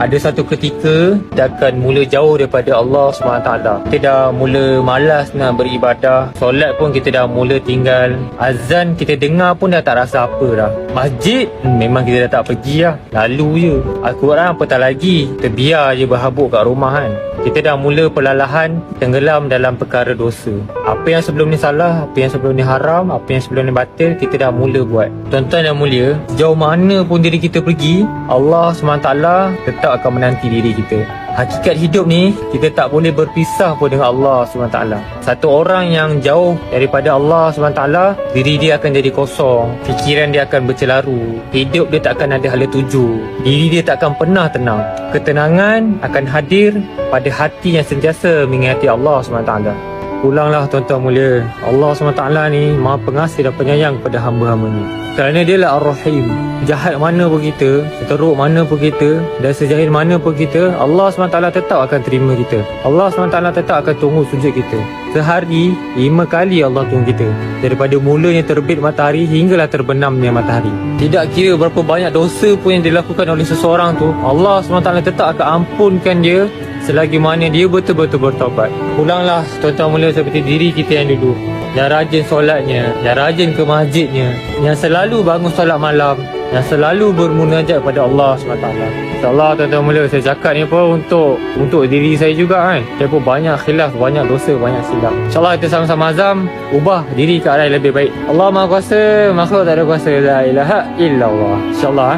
ada satu ketika kita akan mula jauh daripada Allah SWT. Kita dah mula malas nak beribadah. Solat pun kita dah mula tinggal. Azan kita dengar pun dah tak rasa apa dah. Masjid memang kita dah tak pergi lah. Lalu je. Al-Quran apatah lagi. Kita biar je berhabuk kat rumah kan. Kita dah mula perlahan tenggelam dalam perkara dosa. Apa yang sebelum ni salah, apa yang sebelum ni haram, apa yang sebelum ni batil, kita dah mula buat. Tuan-tuan yang mulia, sejauh mana pun diri kita pergi, Allah SWT tetap akan menanti diri kita. Hakikat hidup ni, kita tak boleh berpisah pun dengan Allah SWT. Satu orang yang jauh daripada Allah SWT, diri dia akan jadi kosong, fikiran dia akan bercelaru, hidup dia tak akan ada hala tuju, diri dia tak akan pernah tenang. Ketenangan akan hadir pada hati yang sentiasa mengingati Allah SWT. Pulanglah tuan-tuan mulia, Allah SWT ni Maha Pengasih dan Penyayang kepada hamba-hambanya. Kerana dia lah Ar-Rahim. Jahat mana pun kita, seteruk mana pun kita, dan sejahil mana pun kita, Allah SWT tetap akan terima kita. Allah SWT tetap akan tunggu sujud kita. Sehari 5 kali Allah tunggu kita, daripada mulanya terbit matahari hinggalah terbenamnya matahari. Tidak kira berapa banyak dosa pun yang dilakukan oleh seseorang tu, Allah SWT tetap akan ampunkan dia selagi mana dia betul-betul bertaubat. Pulanglah tuan-tuan mulia seperti diri kita yang dulu, yang rajin solatnya, yang rajin ke masjidnya, yang selalu bangun solat malam, yang selalu bermunajat kepada Allah SWT. InsyaAllah tuan-tuan mulia, saya cakap ni pun untuk diri saya juga kan. Saya pun banyak khilaf, banyak dosa, banyak silap. InsyaAllah kita sama-sama azam ubah diri ke arah yang lebih baik. Allah Maha Kuasa, makhluk tak ada kuasa. La ilaha illallah. InsyaAllah